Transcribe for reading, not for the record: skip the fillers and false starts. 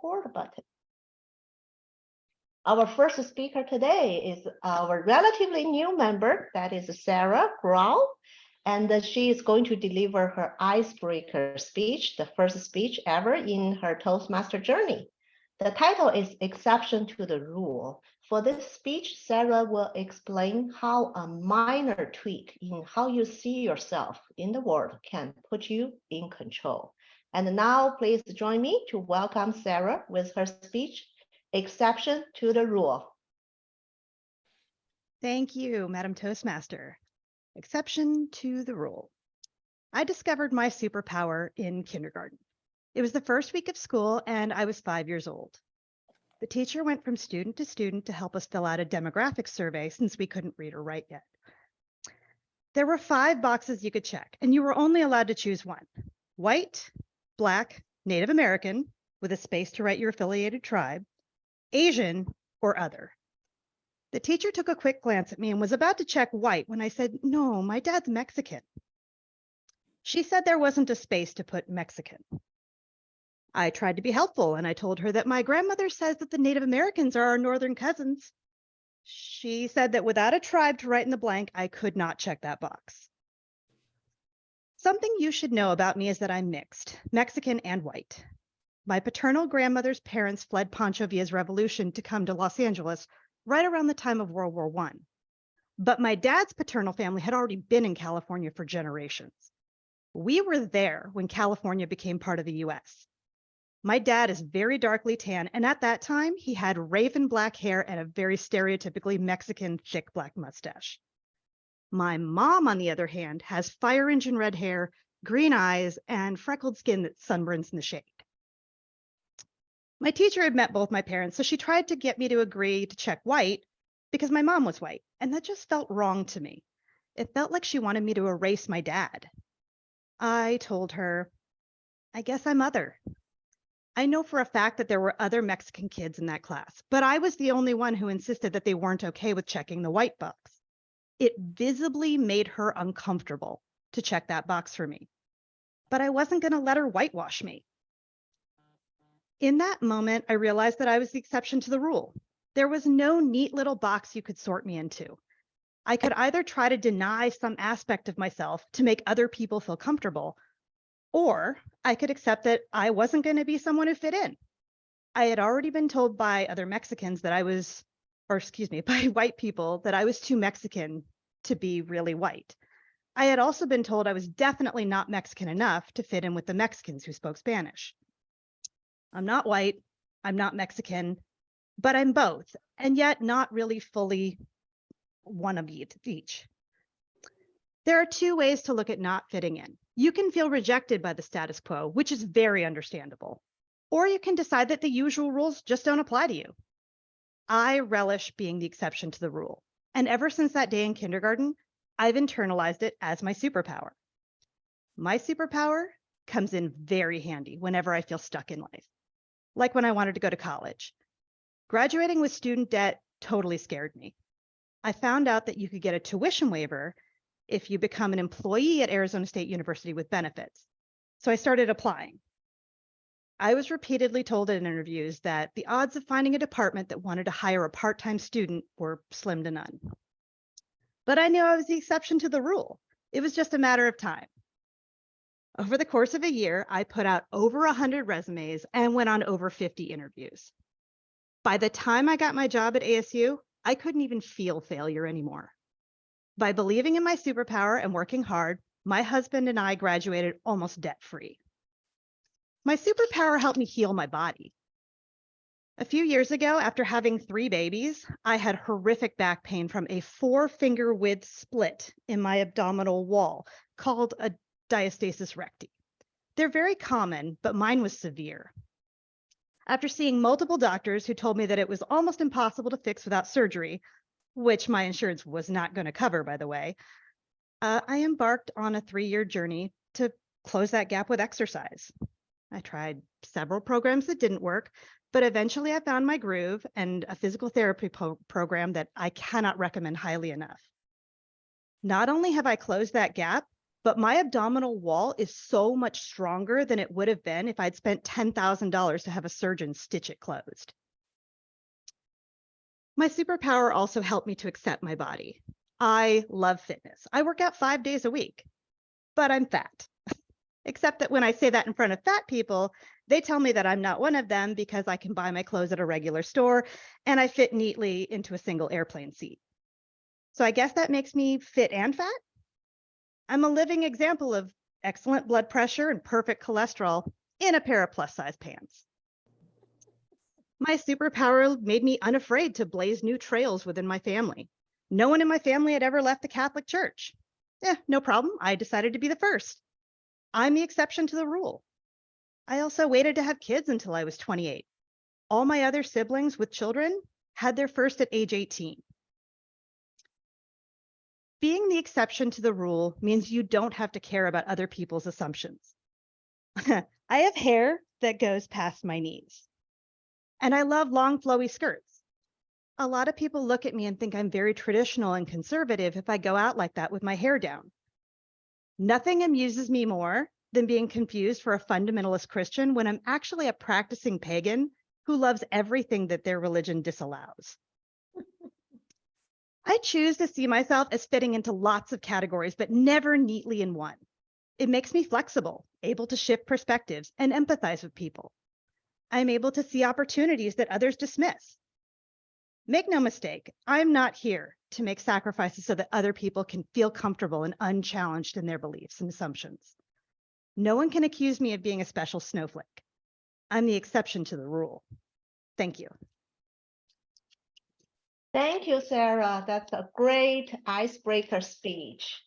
record button. Our first speaker today is our relatively new member, that is Sarah Grau, and she is going to deliver her icebreaker speech, the first speech ever in her Toastmaster journey. The title is Exception to the Rule. For this speech, Sarah will explain how a minor tweak in how you see yourself in the world can put you in control. And now please join me to welcome Sarah with her speech, Exception to the Rule. Thank you, Madam Toastmaster. Exception to the rule. I discovered my superpower in kindergarten. It was the first week of school and I was 5 years old. The teacher went from student to student to help us fill out a demographic survey since we couldn't read or write yet. There were 5 boxes you could check and you were only allowed to choose one: white, Black, Native American, with a space to write your affiliated tribe, Asian, or other. The teacher took a quick glance at me and was about to check white when I said, "No, my dad's Mexican." She said there wasn't a space to put Mexican. I tried to be helpful and I told her that my grandmother says that the Native Americans are our northern cousins. She said that without a tribe to write in the blank, I could not check that box. Something you should know about me is that I'm mixed, Mexican and white. My paternal grandmother's parents fled Pancho Villa's revolution to come to Los Angeles right around the time of World War I. But my dad's paternal family had already been in California for generations. We were there when California became part of the US. My dad is very darkly tan, and at that time, he had raven black hair and a very stereotypically Mexican thick black mustache. My mom, on the other hand, has fire engine red hair, green eyes, and freckled skin that sunburns in the shade. My teacher had met both my parents, so she tried to get me to agree to check white because my mom was white, and that just felt wrong to me. It felt like she wanted me to erase my dad. I told her, "I guess I'm other." I know for a fact that there were other Mexican kids in that class, but I was the only one who insisted that they weren't okay with checking the white box. It visibly made her uncomfortable to check that box for me, but I wasn't going to let her whitewash me. In that moment, I realized that I was the exception to the rule. There was no neat little box you could sort me into. I could either try to deny some aspect of myself to make other people feel comfortable, or I could accept that I wasn't going to be someone who fit in. I had already been told by other Mexicans that by white people that I was too Mexican to be really white. I had also been told I was definitely not Mexican enough to fit in with the Mexicans who spoke Spanish. I'm not white, I'm not Mexican, but I'm both, and yet not really fully one of each. There are 2 ways to look at not fitting in. You can feel rejected by the status quo, which is very understandable, or you can decide that the usual rules just don't apply to you. I relish being the exception to the rule, and ever since that day in kindergarten, I've internalized it as my superpower. My superpower comes in very handy whenever I feel stuck in life, like when I wanted to go to college. Graduating with student debt totally scared me. I found out that you could get a tuition waiver if you become an employee at Arizona State University with benefits. So I started applying. I was repeatedly told in interviews that the odds of finding a department that wanted to hire a part-time student were slim to none. But I knew I was the exception to the rule. It was just a matter of time. Over the course of a year, I put out over 100 resumes and went on over 50 interviews. By the time I got my job at ASU, I couldn't even feel failure anymore. By believing in my superpower and working hard, my husband and I graduated almost debt-free. My superpower helped me heal my body. A few years ago, after having 3 babies, I had horrific back pain from a 4-finger width split in my abdominal wall called a diastasis recti. They're very common, but mine was severe. After seeing multiple doctors who told me that it was almost impossible to fix without surgery, which my insurance was not going to cover, by the way, I embarked on a 3-year journey to close that gap with exercise. I tried several programs that didn't work, but eventually I found my groove and a physical therapy program that I cannot recommend highly enough. Not only have I closed that gap, but my abdominal wall is so much stronger than it would have been if I'd spent $10,000 to have a surgeon stitch it closed. My superpower also helped me to accept my body. I love fitness. I work out 5 days a week, but I'm fat. Except that when I say that in front of fat people, they tell me that I'm not one of them because I can buy my clothes at a regular store and I fit neatly into a single airplane seat. So I guess that makes me fit and fat. I'm a living example of excellent blood pressure and perfect cholesterol in a pair of plus size pants. My superpower made me unafraid to blaze new trails within my family. No one in my family had ever left the Catholic Church. No problem. I decided to be the first. I'm the exception to the rule. I also waited to have kids until I was 28. All my other siblings with children had their first at age 18. Being the exception to the rule means you don't have to care about other people's assumptions. I have hair that goes past my knees, and I love long, flowy skirts. A lot of people look at me and think I'm very traditional and conservative if I go out like that with my hair down. Nothing amuses me more than being confused for a fundamentalist Christian when I'm actually a practicing pagan who loves everything that their religion disallows. I choose to see myself as fitting into lots of categories, but never neatly in one. It makes me flexible, able to shift perspectives and empathize with people. I'm able to see opportunities that others dismiss. Make no mistake, I'm not here to make sacrifices so that other people can feel comfortable and unchallenged in their beliefs and assumptions. No one can accuse me of being a special snowflake. I'm the exception to the rule. Thank you. Thank you, Sarah. That's a great icebreaker speech.